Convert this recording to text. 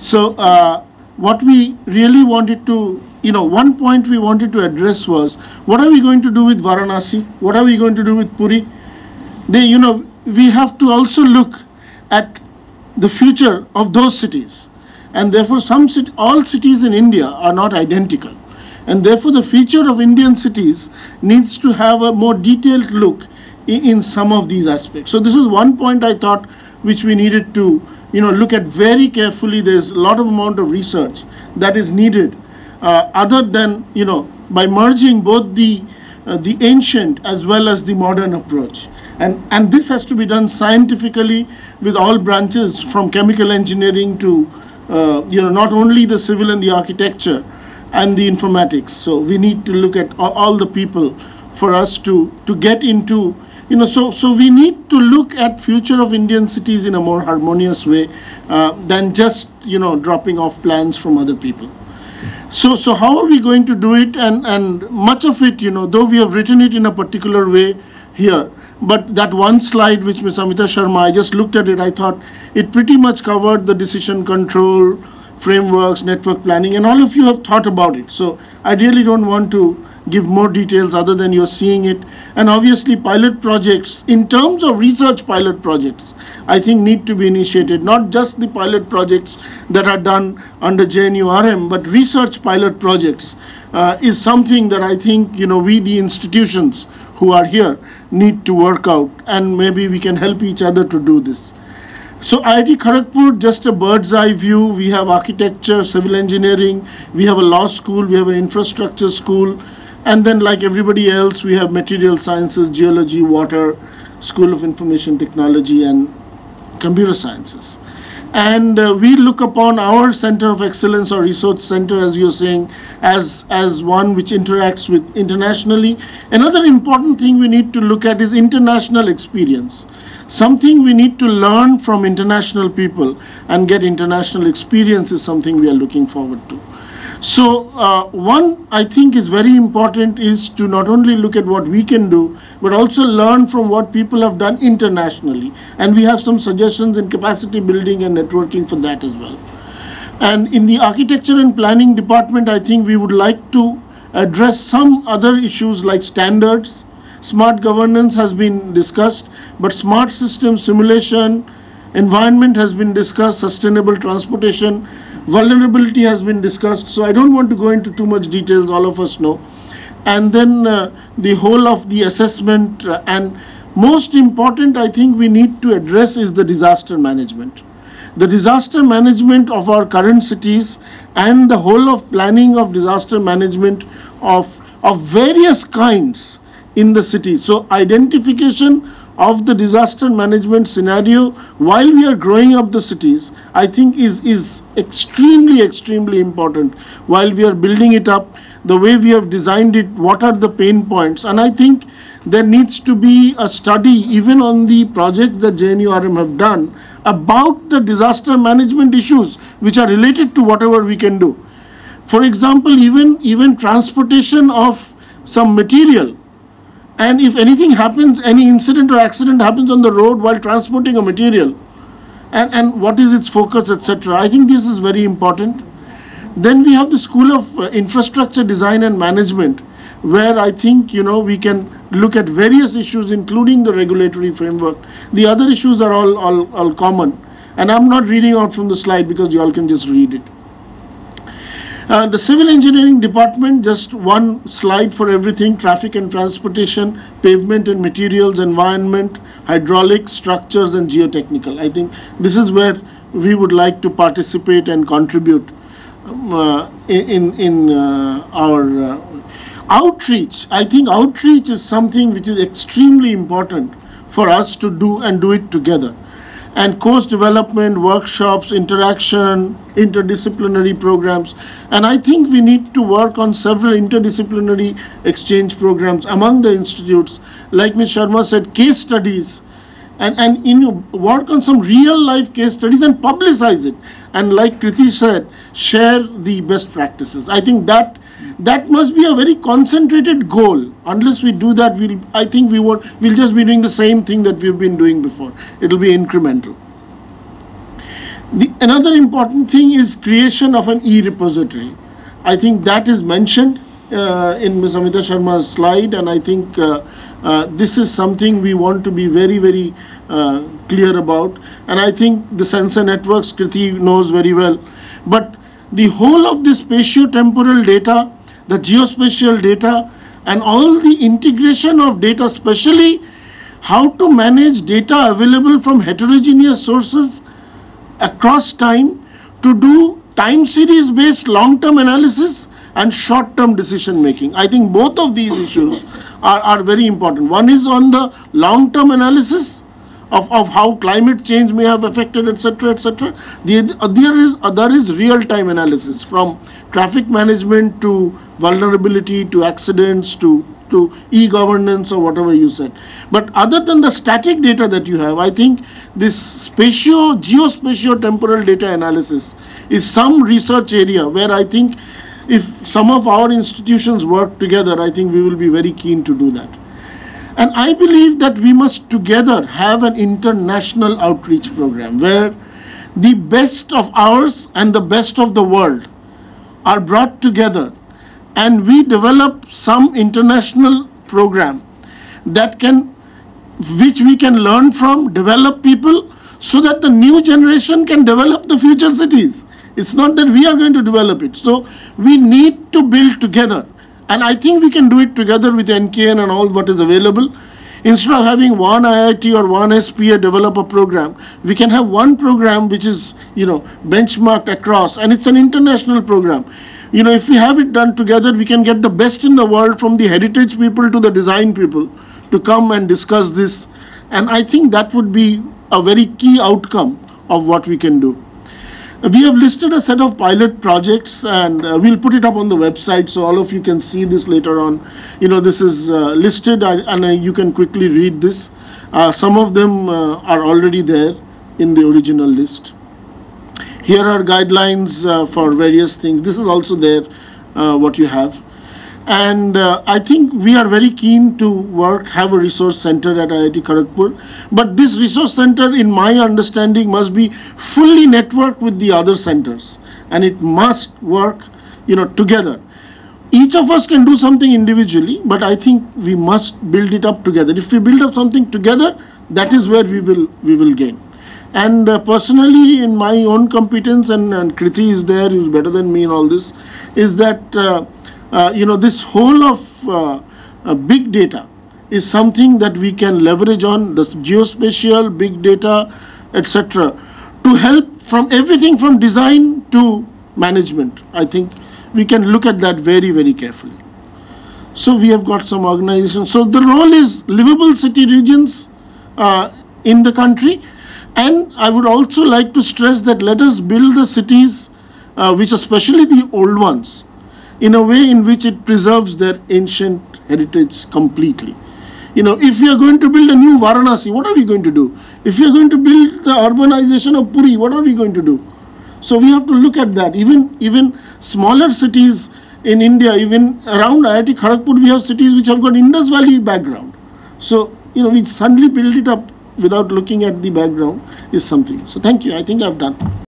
So what we really wanted to, one point we wanted to address was, what are we going to do with Varanasi? What are we going to do with Puri? We have to also look at the future of those cities. And therefore, all cities in India are not identical. And therefore, the future of Indian cities needs to have a more detailed look in some of these aspects. So this is one point I thought which we needed to look at very carefully. There's a lot of amount of research that is needed, other than by merging both the ancient as well as the modern approach. And this has to be done scientifically with all branches, from chemical engineering to not only the civil and the architecture and the informatics. So we need to look at all the people for us to get into, so we need to look at future of Indian cities in a more harmonious way than just, dropping off plans from other people. So how are we going to do it? And much of it, though we have written it in a particular way here, but that one slide which Ms. Amita Sharma, I just looked at it, I thought it pretty much covered the decision control, frameworks, network planning, and all of you have thought about it. So I really don't want to give more details other than you're seeing it. And obviously pilot projects, in terms of research pilot projects, I think need to be initiated, not just the pilot projects that are done under JNURM, but research pilot projects is something that I think, we, the institutions who are here, need to work out, and maybe we can help each other to do this. So IIT Kharagpur, just a bird's eye view. We have architecture, civil engineering, we have a law school, we have an infrastructure school, and then like everybody else, we have material sciences, geology, water, School of Information Technology, and computer sciences. And we look upon our center of excellence or research center, as you're saying, as one which interacts with internationally. Another important thing we need to look at is international experience. Something we need to learn from international people and get international experience is something we are looking forward to. So one I think is very important is to not only look at what we can do, but also learn from what people have done internationally. And we have some suggestions in capacity building and networking for that as well. And in the architecture and planning department, I think we would like to address some other issues like standards. Smart governance has been discussed, but smart system simulation, environment has been discussed, sustainable transportation, vulnerability has been discussed. So I don't want to go into too much details, all of us know. And then the whole of the assessment, and most important I think we need to address is the disaster management. The disaster management of our current cities and the whole of planning of disaster management of various kinds in the city. So identification of the disaster management scenario while we are growing up the cities, I think is extremely, extremely important. While we are building it up, the way we have designed it, what are the pain points? And I think there needs to be a study even on the project that JNURM have done about the disaster management issues which are related to whatever we can do. For example, even transportation of some material. And if anything happens, any incident or accident happens on the road while transporting a material, and what is its focus, etc. I think this is very important. Then we have the School of Infrastructure Design and Management, where I think we can look at various issues, including the regulatory framework. The other issues are all common, and I'm not reading out from the slide because you all can just read it. The civil engineering department, just one slide for everything: traffic and transportation, pavement and materials, environment, hydraulics, structures, and geotechnical. I think this is where we would like to participate and contribute in our outreach. I think outreach is something which is extremely important for us to do, and do it together. And course development, workshops, interaction, interdisciplinary programs. And I think we need to work on several interdisciplinary exchange programs among the institutes. Like Ms. Sharma said, case studies, and work on some real life case studies and publicize it. And like Kriti said, share the best practices. I think that must be a very concentrated goal. Unless we do that, we'll just be doing the same thing that we've been doing before. It'll be incremental. Another important thing is creation of an e-repository. I think that is mentioned in Ms. Amita Sharma's slide, and I think this is something we want to be very, very clear about. And I think the sensor networks, Kriti knows very well. But the whole of this spatio-temporal data, the geospatial data, and all the integration of data, especially how to manage data available from heterogeneous sources across time to do time series based long-term analysis and short-term decision making. I think both of these issues are very important. One is on the long-term analysis of how climate change may have affected, etc., etc. The other is real-time analysis, from traffic management to vulnerability to accidents to e-governance or whatever you said. But other than the static data that you have, I think this geospatio-temporal data analysis is some research area where I think if some of our institutions work together, I think we will be very keen to do that. And I believe that we must together have an international outreach program where the best of ours and the best of the world are brought together, and we develop some international program which we can learn from, develop people, so that the new generation can develop the future cities. It's not that we are going to develop it. So we need to build together. And I think we can do it together with NKN and all what is available. Instead of having one IIT or one SPA develop a program, we can have one program which is, benchmarked across, and it's an international program. If we have it done together, we can get the best in the world, from the heritage people to the design people, to come and discuss this. And I think that would be a very key outcome of what we can do. We have listed a set of pilot projects, and we'll put it up on the website so all of you can see this later on. This is listed, and you can quickly read this. Some of them are already there in the original list. Here are guidelines for various things. This is also there, what you have. And I think we are very keen to have a resource center at IIT Kharagpur. But this resource center, in my understanding, must be fully networked with the other centers. And it must work, together. Each of us can do something individually, but I think we must build it up together. If we build up something together, that is where we will gain. And personally, in my own competence, and Kriti is there, who's better than me in all this, is that this whole of big data is something that we can leverage on, the geospatial, big data, etc., to help from everything from design to management. I think we can look at that very, very carefully. So we have got some organizations. So the role is livable city regions in the country. And I would also like to stress that let us build the cities, which especially the old ones, in a way in which it preserves their ancient heritage completely. If we are going to build a new Varanasi, what are we going to do? If we are going to build the urbanization of Puri, what are we going to do? So we have to look at that. Even smaller cities in India, even around IIT Kharagpur, we have cities which have got Indus Valley background. So, we suddenly build it up without looking at the background is something. So thank you. I think I've done.